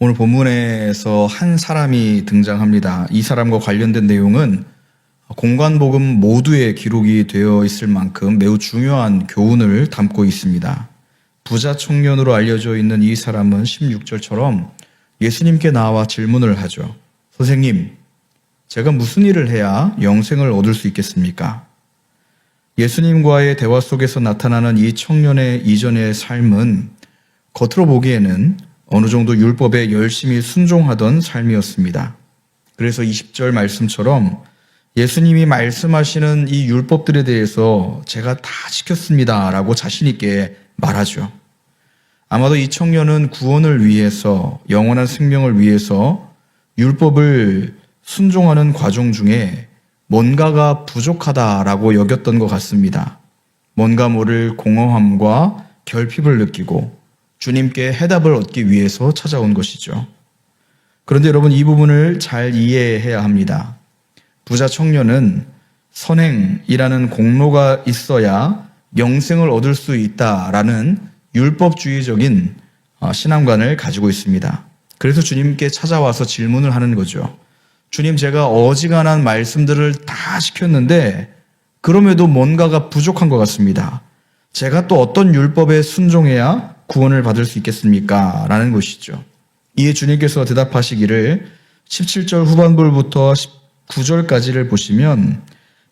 오늘 본문에서 한 사람이 등장합니다. 이 사람과 관련된 내용은 공관복음 모두에 기록이 되어 있을 만큼 매우 중요한 교훈을 담고 있습니다. 부자 청년으로 알려져 있는 이 사람은 16절처럼 예수님께 나와 질문을 하죠. 선생님, 제가 무슨 일을 해야 영생을 얻을 수 있겠습니까? 예수님과의 대화 속에서 나타나는 이 청년의 이전의 삶은 겉으로 보기에는 어느 정도 율법에 열심히 순종하던 삶이었습니다. 그래서 20절 말씀처럼 예수님이 말씀하시는 이 율법들에 대해서 제가 다 지켰습니다 라고 자신 있게 말하죠. 아마도 이 청년은 구원을 위해서, 영원한 생명을 위해서 율법을 순종하는 과정 중에 뭔가가 부족하다라고 여겼던 것 같습니다. 뭔가 모를 공허함과 결핍을 느끼고 주님께 해답을 얻기 위해서 찾아온 것이죠. 그런데 여러분, 이 부분을 잘 이해해야 합니다. 부자 청년은 선행이라는 공로가 있어야 영생을 얻을 수 있다라는 율법주의적인 신앙관을 가지고 있습니다. 그래서 주님께 찾아와서 질문을 하는 거죠. 주님, 제가 어지간한 말씀들을 다 지켰는데 그럼에도 뭔가가 부족한 것 같습니다. 제가 또 어떤 율법에 순종해야 구원을 받을 수 있겠습니까? 라는 것이죠. 이에 주님께서 대답하시기를 17절 후반부부터 19절까지를 보시면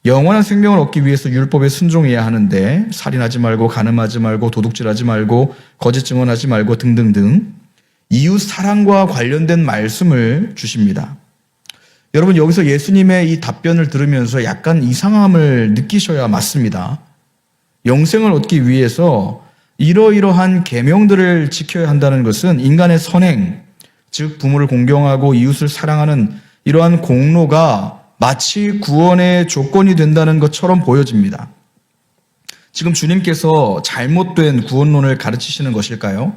영원한 생명을 얻기 위해서 율법에 순종해야 하는데 살인하지 말고 간음하지 말고 도둑질하지 말고 거짓 증언하지 말고 등등등 이웃 사랑과 관련된 말씀을 주십니다. 여러분, 여기서 예수님의 이 답변을 들으면서 약간 이상함을 느끼셔야 맞습니다. 영생을 얻기 위해서 이러이러한 계명들을 지켜야 한다는 것은 인간의 선행, 즉 부모를 공경하고 이웃을 사랑하는 이러한 공로가 마치 구원의 조건이 된다는 것처럼 보여집니다. 지금 주님께서 잘못된 구원론을 가르치시는 것일까요?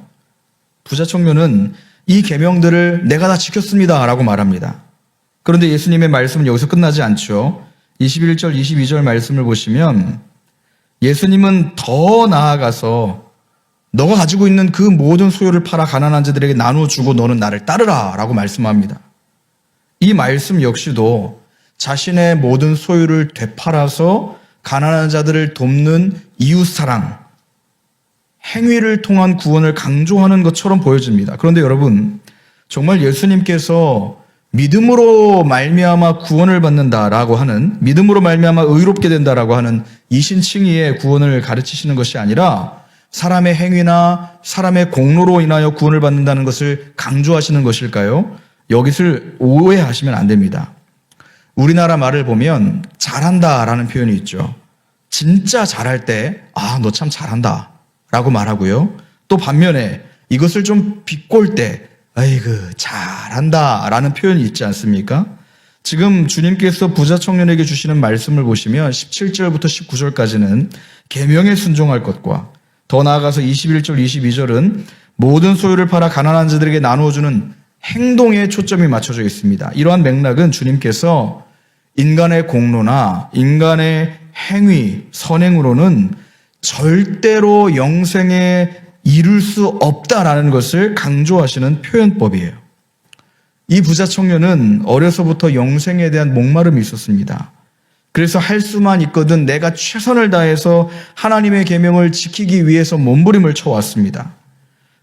부자 청년은 이 계명들을 내가 다 지켰습니다 라고 말합니다. 그런데 예수님의 말씀은 여기서 끝나지 않죠. 21절, 22절 말씀을 보시면 예수님은 더 나아가서 너가 가지고 있는 그 모든 소유를 팔아 가난한 자들에게 나누어 주고 너는 나를 따르라 라고 말씀합니다. 이 말씀 역시도 자신의 모든 소유를 되팔아서 가난한 자들을 돕는 이웃사랑, 행위를 통한 구원을 강조하는 것처럼 보여집니다. 그런데 여러분, 정말 예수님께서 믿음으로 말미암아 구원을 받는다라고 하는, 믿음으로 말미암아 의롭게 된다라고 하는 이신칭의의 구원을 가르치시는 것이 아니라 사람의 행위나 사람의 공로로 인하여 구원을 받는다는 것을 강조하시는 것일까요? 여기를 오해하시면 안 됩니다. 우리나라 말을 보면 잘한다라는 표현이 있죠. 진짜 잘할 때 너 참 잘한다 라고 말하고요. 또 반면에 이것을 좀 비꼴 때 아이고 잘한다 라는 표현이 있지 않습니까? 지금 주님께서 부자 청년에게 주시는 말씀을 보시면 17절부터 19절까지는 계명에 순종할 것과 더 나아가서 21절, 22절은 모든 소유를 팔아 가난한 자들에게 나누어주는 행동에 초점이 맞춰져 있습니다. 이러한 맥락은 주님께서 인간의 공로나 인간의 행위, 선행으로는 절대로 영생에 이룰 수 없다라는 것을 강조하시는 표현법이에요. 이 부자 청년은 어려서부터 영생에 대한 목마름이 있었습니다. 그래서 할 수만 있거든 내가 최선을 다해서 하나님의 계명을 지키기 위해서 몸부림을 쳐왔습니다.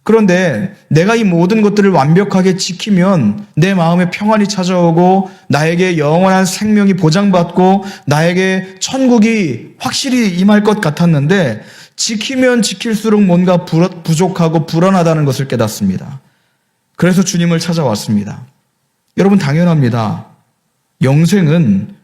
그런데 내가 이 모든 것들을 완벽하게 지키면 내 마음에 평안이 찾아오고 나에게 영원한 생명이 보장받고 나에게 천국이 확실히 임할 것 같았는데 지키면 지킬수록 뭔가 부족하고 불안하다는 것을 깨닫습니다. 그래서 주님을 찾아왔습니다. 여러분, 당연합니다. 영생은,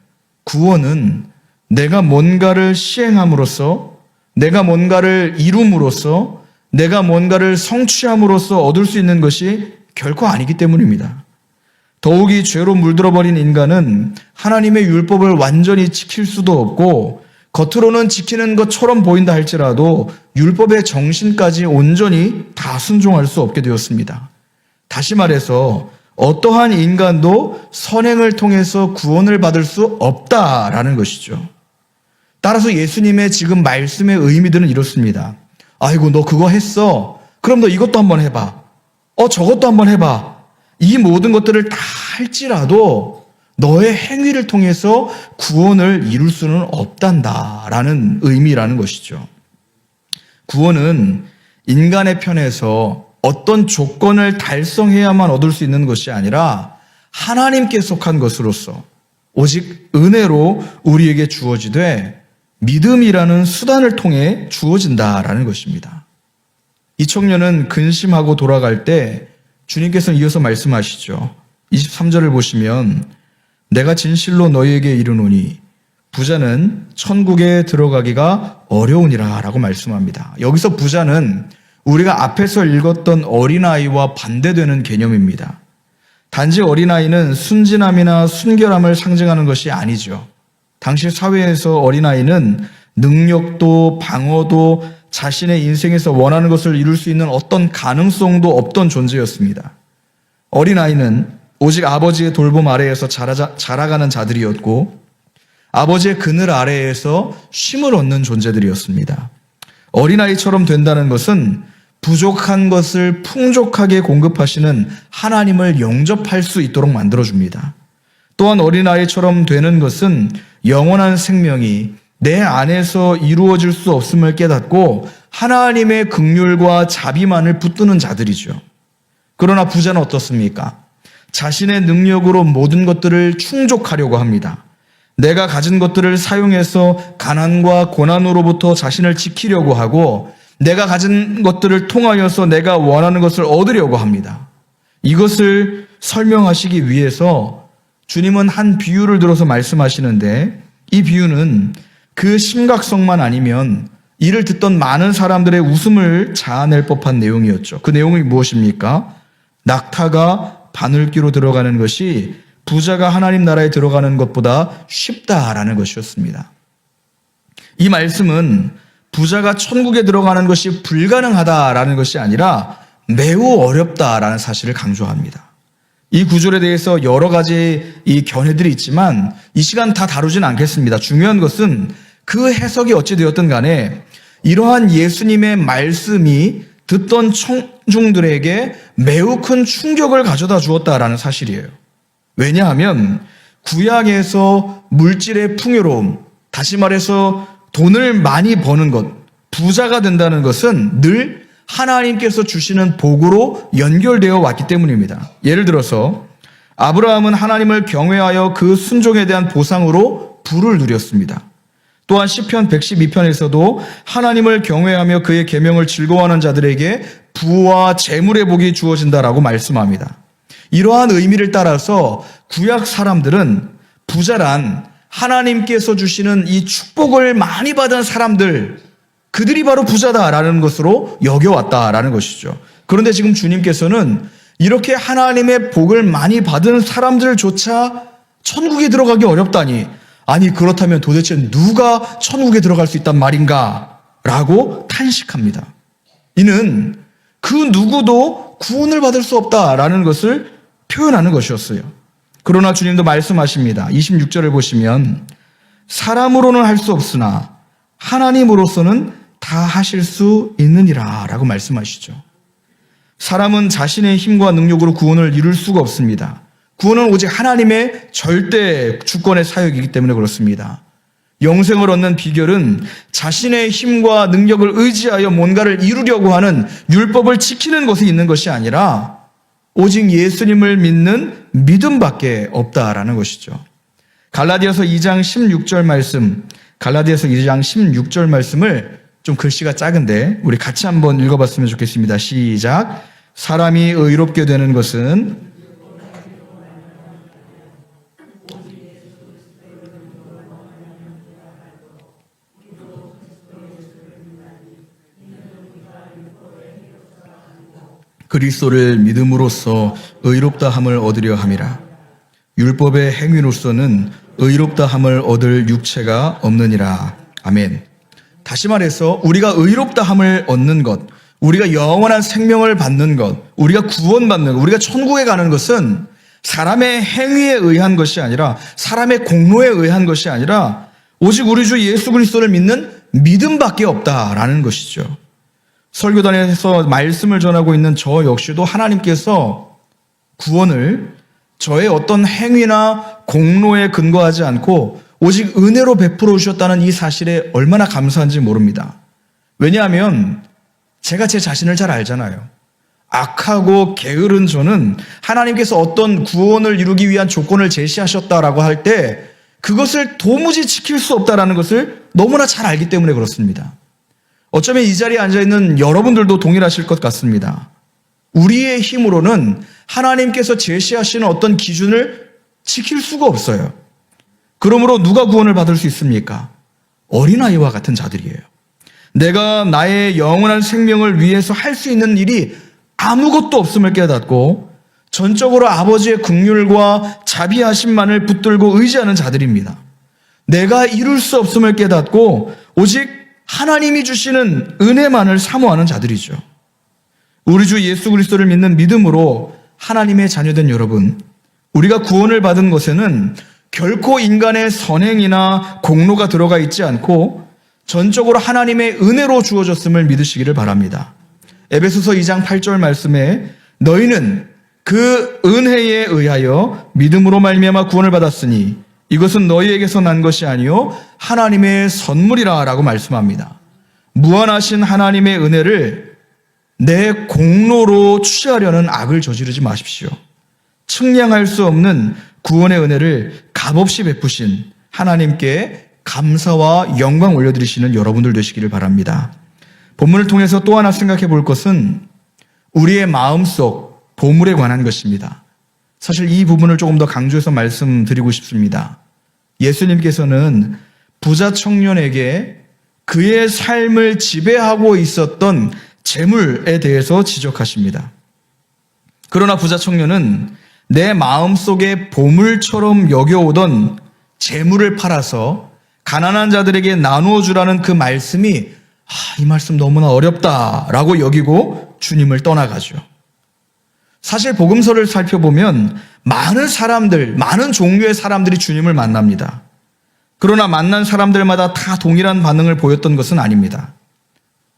구원은 내가 뭔가를 시행함으로써, 내가 뭔가를 이룸으로써, 내가 뭔가를 성취함으로써 얻을 수 있는 것이 결코 아니기 때문입니다. 더욱이 죄로 물들어버린 인간은 하나님의 율법을 완전히 지킬 수도 없고 겉으로는 지키는 것처럼 보인다 할지라도 율법의 정신까지 온전히 다 순종할 수 없게 되었습니다. 다시 말해서 어떠한 인간도 선행을 통해서 구원을 받을 수 없다라는 것이죠. 따라서 예수님의 지금 말씀의 의미들은 이렇습니다. 아이고 너 그거 했어. 그럼 너 이것도 한번 해봐. 저것도 한번 해봐. 이 모든 것들을 다 할지라도 너의 행위를 통해서 구원을 이룰 수는 없단다라는 의미라는 것이죠. 구원은 인간의 편에서 어떤 조건을 달성해야만 얻을 수 있는 것이 아니라 하나님께 속한 것으로서 오직 은혜로 우리에게 주어지되 믿음이라는 수단을 통해 주어진다라는 것입니다. 이 청년은 근심하고 돌아갈 때 주님께서는 이어서 말씀하시죠. 23절을 보시면 내가 진실로 너희에게 이르노니 부자는 천국에 들어가기가 어려우니라 라고 말씀합니다. 여기서 부자는 우리가 앞에서 읽었던 어린아이와 반대되는 개념입니다. 단지 어린아이는 순진함이나 순결함을 상징하는 것이 아니죠. 당시 사회에서 어린아이는 능력도 방어도 자신의 인생에서 원하는 것을 이룰 수 있는 어떤 가능성도 없던 존재였습니다. 어린아이는 오직 아버지의 돌봄 아래에서 자라가는 자들이었고 아버지의 그늘 아래에서 쉼을 얻는 존재들이었습니다. 어린아이처럼 된다는 것은 부족한 것을 풍족하게 공급하시는 하나님을 영접할 수 있도록 만들어줍니다. 또한 어린아이처럼 되는 것은 영원한 생명이 내 안에서 이루어질 수 없음을 깨닫고 하나님의 긍휼과 자비만을 붙드는 자들이죠. 그러나 부자는 어떻습니까? 자신의 능력으로 모든 것들을 충족하려고 합니다. 내가 가진 것들을 사용해서 가난과 고난으로부터 자신을 지키려고 하고 내가 가진 것들을 통하여서 내가 원하는 것을 얻으려고 합니다. 이것을 설명하시기 위해서 주님은 한 비유를 들어서 말씀하시는데 이 비유는 그 심각성만 아니면 이를 듣던 많은 사람들의 웃음을 자아낼 법한 내용이었죠. 그 내용이 무엇입니까? 낙타가 바늘귀로 들어가는 것이 부자가 하나님 나라에 들어가는 것보다 쉽다라는 것이었습니다. 이 말씀은 부자가 천국에 들어가는 것이 불가능하다라는 것이 아니라 매우 어렵다라는 사실을 강조합니다. 이 구절에 대해서 여러 가지 이 견해들이 있지만 이 시간 다 다루진 않겠습니다. 중요한 것은 그 해석이 어찌 되었든 간에 이러한 예수님의 말씀이 듣던 청중들에게 매우 큰 충격을 가져다 주었다라는 사실이에요. 왜냐하면 구약에서 물질의 풍요로움, 다시 말해서 돈을 많이 버는 것, 부자가 된다는 것은 늘 하나님께서 주시는 복으로 연결되어 왔기 때문입니다. 예를 들어서 아브라함은 하나님을 경외하여 그 순종에 대한 보상으로 부를 누렸습니다. 또한 시편 112편에서도 하나님을 경외하며 그의 계명을 즐거워하는 자들에게 부와 재물의 복이 주어진다라고 말씀합니다. 이러한 의미를 따라서 구약 사람들은 부자란 하나님께서 주시는 이 축복을 많이 받은 사람들, 그들이 바로 부자다라는 것으로 여겨왔다라는 것이죠. 그런데 지금 주님께서는 이렇게 하나님의 복을 많이 받은 사람들조차 천국에 들어가기 어렵다니, 아니 그렇다면 도대체 누가 천국에 들어갈 수 있단 말인가? 라고 탄식합니다. 이는 그 누구도 구원을 받을 수 없다라는 것을 표현하는 것이었어요. 그러나 주님도 말씀하십니다. 26절을 보시면 사람으로는 할 수 없으나 하나님으로서는 다 하실 수 있느니라 라고 말씀하시죠. 사람은 자신의 힘과 능력으로 구원을 이룰 수가 없습니다. 구원은 오직 하나님의 절대 주권의 사역이기 때문에 그렇습니다. 영생을 얻는 비결은 자신의 힘과 능력을 의지하여 뭔가를 이루려고 하는 율법을 지키는 것에 있는 것이 아니라 오직 예수님을 믿는 믿음밖에 없다라는 것이죠. 갈라디아서 2장 16절 말씀, 갈라디아서 2장 16절 말씀을 좀 글씨가 작은데 우리 같이 한번 읽어봤으면 좋겠습니다. 시작. 사람이 의롭게 되는 것은 그리스도를 믿음으로써 의롭다함을 얻으려 함이라. 율법의 행위로서는 의롭다함을 얻을 육체가 없느니라. 아멘. 다시 말해서 우리가 의롭다함을 얻는 것, 우리가 영원한 생명을 받는 것, 우리가 구원받는 것, 우리가 천국에 가는 것은 사람의 행위에 의한 것이 아니라 사람의 공로에 의한 것이 아니라 오직 우리 주 예수 그리스도를 믿는 믿음밖에 없다라는 것이죠. 설교단에서 말씀을 전하고 있는 저 역시도 하나님께서 구원을 저의 어떤 행위나 공로에 근거하지 않고 오직 은혜로 베풀어 주셨다는 이 사실에 얼마나 감사한지 모릅니다. 왜냐하면 제가 제 자신을 잘 알잖아요. 악하고 게으른 저는 하나님께서 어떤 구원을 이루기 위한 조건을 제시하셨다라고 할 때 그것을 도무지 지킬 수 없다라는 것을 너무나 잘 알기 때문에 그렇습니다. 어쩌면 이 자리에 앉아있는 여러분들도 동일하실 것 같습니다. 우리의 힘으로는 하나님께서 제시하시는 어떤 기준을 지킬 수가 없어요. 그러므로 누가 구원을 받을 수 있습니까? 어린아이와 같은 자들이에요. 내가 나의 영원한 생명을 위해서 할 수 있는 일이 아무것도 없음을 깨닫고 전적으로 아버지의 긍휼과 자비하심만을 붙들고 의지하는 자들입니다. 내가 이룰 수 없음을 깨닫고 오직 하나님이 주시는 은혜만을 사모하는 자들이죠. 우리 주 예수 그리스도를 믿는 믿음으로 하나님의 자녀된 여러분, 우리가 구원을 받은 것에는 결코 인간의 선행이나 공로가 들어가 있지 않고 전적으로 하나님의 은혜로 주어졌음을 믿으시기를 바랍니다. 에베소서 2장 8절 말씀에 너희는 그 은혜에 의하여 믿음으로 말미암아 구원을 받았으니 이것은 너희에게서 난 것이 아니요 하나님의 선물이라 라고 말씀합니다. 무한하신 하나님의 은혜를 내 공로로 취하려는 악을 저지르지 마십시오. 측량할 수 없는 구원의 은혜를 값없이 베푸신 하나님께 감사와 영광 올려드리시는 여러분들 되시기를 바랍니다. 본문을 통해서 또 하나 생각해 볼 것은 우리의 마음속 보물에 관한 것입니다. 사실 이 부분을 조금 더 강조해서 말씀드리고 싶습니다. 예수님께서는 부자 청년에게 그의 삶을 지배하고 있었던 재물에 대해서 지적하십니다. 그러나 부자 청년은 내 마음속에 보물처럼 여겨오던 재물을 팔아서 가난한 자들에게 나누어 주라는 그 말씀이 이 말씀 너무나 어렵다라고 여기고 주님을 떠나가죠. 사실 복음서를 살펴보면 많은 사람들, 많은 종류의 사람들이 주님을 만납니다. 그러나 만난 사람들마다 다 동일한 반응을 보였던 것은 아닙니다.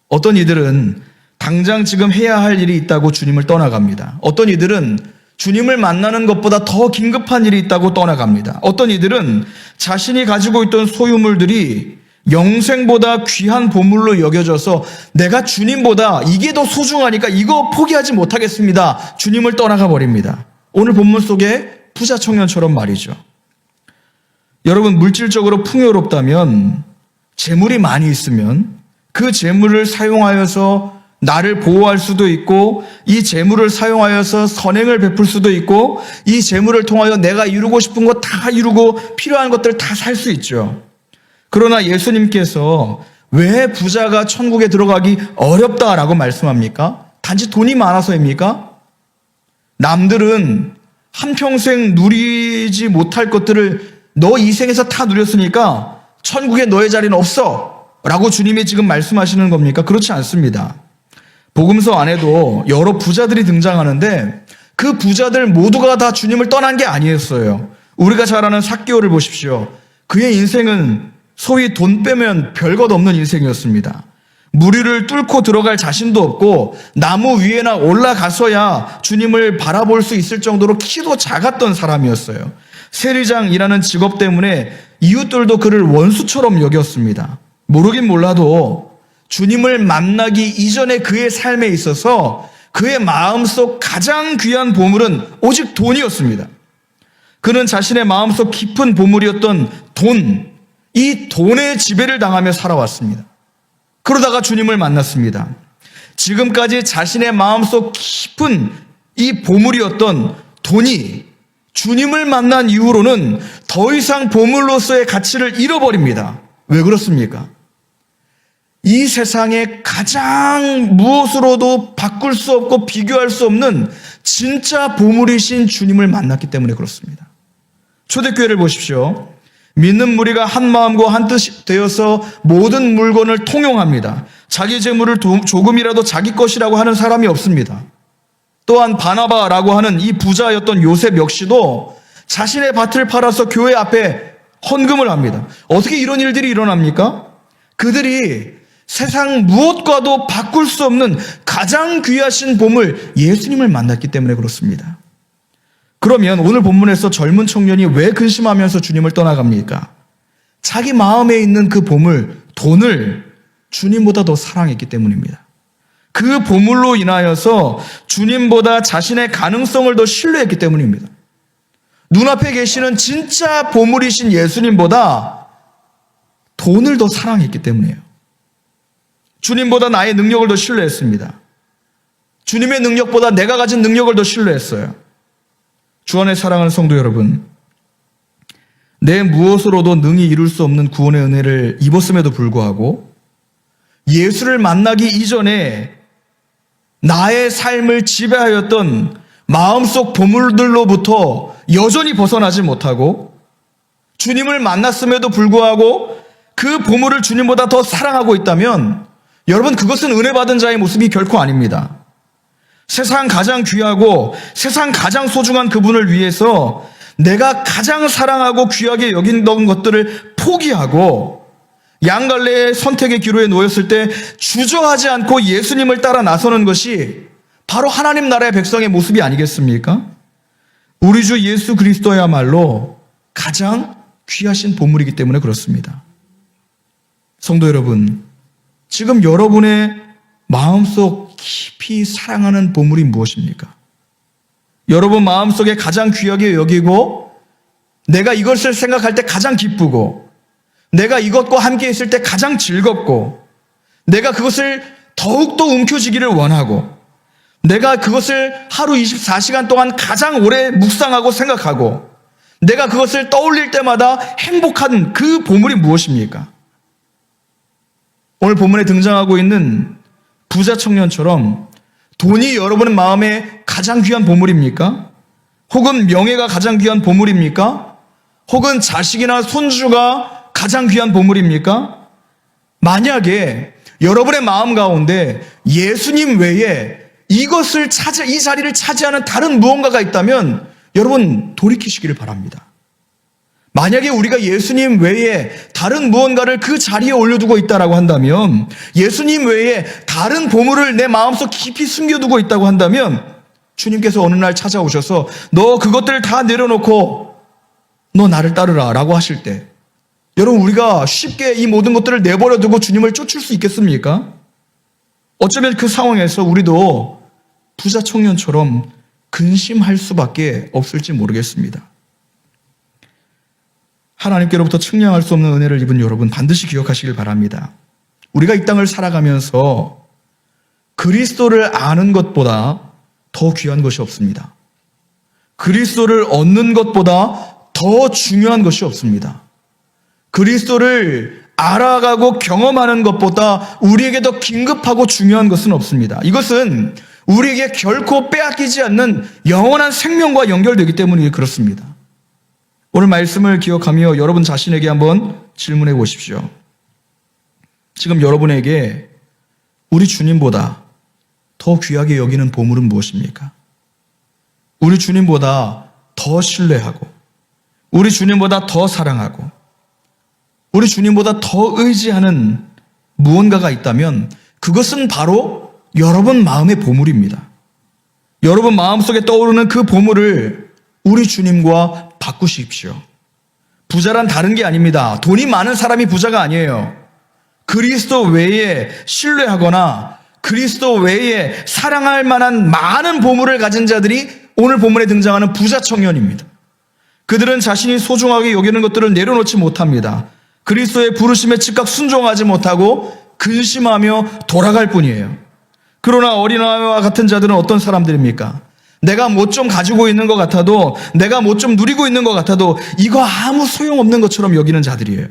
어떤 이들은 당장 지금 해야 할 일이 있다고 주님을 떠나갑니다. 어떤 이들은 주님을 만나는 것보다 더 긴급한 일이 있다고 떠나갑니다. 어떤 이들은 자신이 가지고 있던 소유물들이 영생보다 귀한 보물로 여겨져서 내가 주님보다 이게 더 소중하니까 이거 포기하지 못하겠습니다. 주님을 떠나가 버립니다. 오늘 본문 속에 부자 청년처럼 말이죠. 여러분, 물질적으로 풍요롭다면, 재물이 많이 있으면 그 재물을 사용하여서 나를 보호할 수도 있고, 이 재물을 사용하여서 선행을 베풀 수도 있고, 이 재물을 통하여 내가 이루고 싶은 것 다 이루고 필요한 것들 다 살 수 있죠. 그러나 예수님께서 왜 부자가 천국에 들어가기 어렵다라고 말씀합니까? 단지 돈이 많아서입니까? 남들은 한평생 누리지 못할 것들을 너 이 생에서 다 누렸으니까 천국에 너의 자리는 없어 라고 주님이 지금 말씀하시는 겁니까? 그렇지 않습니다. 복음서 안에도 여러 부자들이 등장하는데 그 부자들 모두가 다 주님을 떠난 게 아니었어요. 우리가 잘 아는 삭개오를 보십시오. 그의 인생은 소위 돈 빼면 별것 없는 인생이었습니다. 무리를 뚫고 들어갈 자신도 없고 나무 위에나 올라가서야 주님을 바라볼 수 있을 정도로 키도 작았던 사람이었어요. 세리장이라는 직업 때문에 이웃들도 그를 원수처럼 여겼습니다. 모르긴 몰라도 주님을 만나기 이전에 그의 삶에 있어서 그의 마음속 가장 귀한 보물은 오직 돈이었습니다. 그는 자신의 마음속 깊은 보물이었던 돈, 이 돈의 지배를 당하며 살아왔습니다. 그러다가 주님을 만났습니다. 지금까지 자신의 마음속 깊은 이 보물이었던 돈이 주님을 만난 이후로는 더 이상 보물로서의 가치를 잃어버립니다. 왜 그렇습니까? 이 세상에 가장 무엇으로도 바꿀 수 없고 비교할 수 없는 진짜 보물이신 주님을 만났기 때문에 그렇습니다. 초대교회를 보십시오. 믿는 무리가 한 마음과 한 뜻이 되어서 모든 물건을 통용합니다. 자기 재물을 조금이라도 자기 것이라고 하는 사람이 없습니다. 또한 바나바라고 하는 이 부자였던 요셉 역시도 자신의 밭을 팔아서 교회 앞에 헌금을 합니다. 어떻게 이런 일들이 일어납니까? 그들이 세상 무엇과도 바꿀 수 없는 가장 귀하신 보물 예수님을 만났기 때문에 그렇습니다. 그러면 오늘 본문에서 젊은 청년이 왜 근심하면서 주님을 떠나갑니까? 자기 마음에 있는 그 보물, 돈을 주님보다 더 사랑했기 때문입니다. 그 보물로 인하여서 주님보다 자신의 가능성을 더 신뢰했기 때문입니다. 눈앞에 계시는 진짜 보물이신 예수님보다 돈을 더 사랑했기 때문이에요. 주님보다 나의 능력을 더 신뢰했습니다. 주님의 능력보다 내가 가진 능력을 더 신뢰했어요. 주 안에 사랑하는 성도 여러분, 내 무엇으로도 능히 이룰 수 없는 구원의 은혜를 입었음에도 불구하고 예수를 만나기 이전에 나의 삶을 지배하였던 마음속 보물들로부터 여전히 벗어나지 못하고 주님을 만났음에도 불구하고 그 보물을 주님보다 더 사랑하고 있다면 여러분, 그것은 은혜 받은 자의 모습이 결코 아닙니다. 세상 가장 귀하고 세상 가장 소중한 그분을 위해서 내가 가장 사랑하고 귀하게 여긴던 것들을 포기하고 양갈래의 선택의 기로에 놓였을 때 주저하지 않고 예수님을 따라 나서는 것이 바로 하나님 나라의 백성의 모습이 아니겠습니까? 우리 주 예수 그리스도야말로 가장 귀하신 보물이기 때문에 그렇습니다. 성도 여러분, 지금 여러분의 마음속 깊이 사랑하는 보물이 무엇입니까? 여러분 마음속에 가장 귀하게 여기고 내가 이것을 생각할 때 가장 기쁘고 내가 이것과 함께 있을 때 가장 즐겁고 내가 그것을 더욱더 움켜쥐기를 원하고 내가 그것을 하루 24시간 동안 가장 오래 묵상하고 생각하고 내가 그것을 떠올릴 때마다 행복한 그 보물이 무엇입니까? 오늘 본문에 등장하고 있는 부자 청년처럼 돈이 여러분의 마음에 가장 귀한 보물입니까? 혹은 명예가 가장 귀한 보물입니까? 혹은 자식이나 손주가 가장 귀한 보물입니까? 만약에 여러분의 마음 가운데 예수님 외에 이 자리를 차지하는 다른 무언가가 있다면 여러분 돌이키시기를 바랍니다. 만약에 우리가 예수님 외에 다른 무언가를 그 자리에 올려두고 있다고 한다면, 예수님 외에 다른 보물을 내 마음속 깊이 숨겨두고 있다고 한다면 주님께서 어느 날 찾아오셔서 너 그것들을 다 내려놓고 너 나를 따르라 라고 하실 때 여러분, 우리가 쉽게 이 모든 것들을 내버려두고 주님을 쫓을 수 있겠습니까? 어쩌면 그 상황에서 우리도 부자 청년처럼 근심할 수밖에 없을지 모르겠습니다. 하나님께로부터 측량할 수 없는 은혜를 입은 여러분, 반드시 기억하시길 바랍니다. 우리가 이 땅을 살아가면서 그리스도를 아는 것보다 더 귀한 것이 없습니다. 그리스도를 얻는 것보다 더 중요한 것이 없습니다. 그리스도를 알아가고 경험하는 것보다 우리에게 더 긴급하고 중요한 것은 없습니다. 이것은 우리에게 결코 빼앗기지 않는 영원한 생명과 연결되기 때문에 그렇습니다. 오늘 말씀을 기억하며 여러분 자신에게 한번 질문해 보십시오. 지금 여러분에게 우리 주님보다 더 귀하게 여기는 보물은 무엇입니까? 우리 주님보다 더 신뢰하고 우리 주님보다 더 사랑하고 우리 주님보다 더 의지하는 무언가가 있다면 그것은 바로 여러분 마음의 보물입니다. 여러분 마음속에 떠오르는 그 보물을 우리 주님과 바꾸십시오. 부자란 다른 게 아닙니다. 돈이 많은 사람이 부자가 아니에요. 그리스도 외에 신뢰하거나 그리스도 외에 사랑할 만한 많은 보물을 가진 자들이 오늘 본문에 등장하는 부자 청년입니다. 그들은 자신이 소중하게 여기는 것들을 내려놓지 못합니다. 그리스도의 부르심에 즉각 순종하지 못하고 근심하며 돌아갈 뿐이에요. 그러나 어린아이와 같은 자들은 어떤 사람들입니까? 내가 뭐 좀 가지고 있는 것 같아도, 내가 뭐 좀 누리고 있는 것 같아도 이거 아무 소용없는 것처럼 여기는 자들이에요.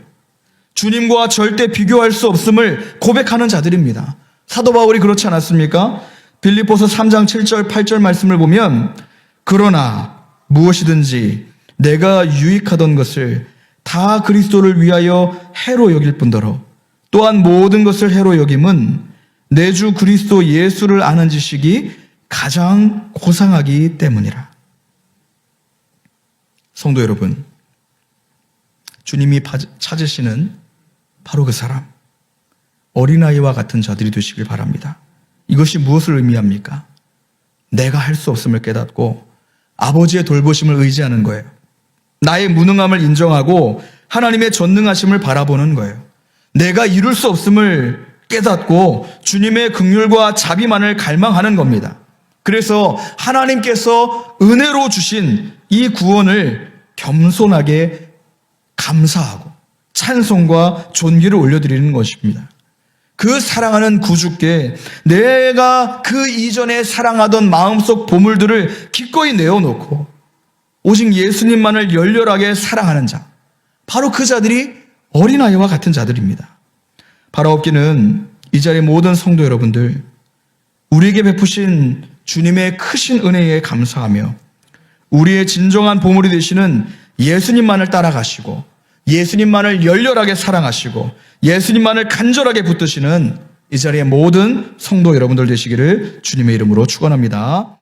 주님과 절대 비교할 수 없음을 고백하는 자들입니다. 사도 바울이 그렇지 않았습니까? 빌립보서 3장 7절 8절 말씀을 보면, 그러나 무엇이든지 내가 유익하던 것을 다 그리스도를 위하여 해로 여길 뿐더러 또한 모든 것을 해로 여김은 내 주 그리스도 예수를 아는 지식이 가장 고상하기 때문이라. 성도 여러분, 주님이 찾으시는 바로 그 사람, 어린아이와 같은 자들이 되시길 바랍니다. 이것이 무엇을 의미합니까? 내가 할 수 없음을 깨닫고 아버지의 돌보심을 의지하는 거예요. 나의 무능함을 인정하고 하나님의 전능하심을 바라보는 거예요. 내가 이룰 수 없음을 깨닫고 주님의 긍휼과 자비만을 갈망하는 겁니다. 그래서 하나님께서 은혜로 주신 이 구원을 겸손하게 감사하고 찬송과 존귀를 올려드리는 것입니다. 그 사랑하는 구주께 내가 그 이전에 사랑하던 마음속 보물들을 기꺼이 내어놓고 오직 예수님만을 열렬하게 사랑하는 자, 바로 그 자들이 어린아이와 같은 자들입니다. 바라옵기는 이 자리의 모든 성도 여러분들, 우리에게 베푸신 주님의 크신 은혜에 감사하며 우리의 진정한 보물이 되시는 예수님만을 따라가시고 예수님만을 열렬하게 사랑하시고 예수님만을 간절하게 붙드시는 이 자리의 모든 성도 여러분들 되시기를 주님의 이름으로 축원합니다.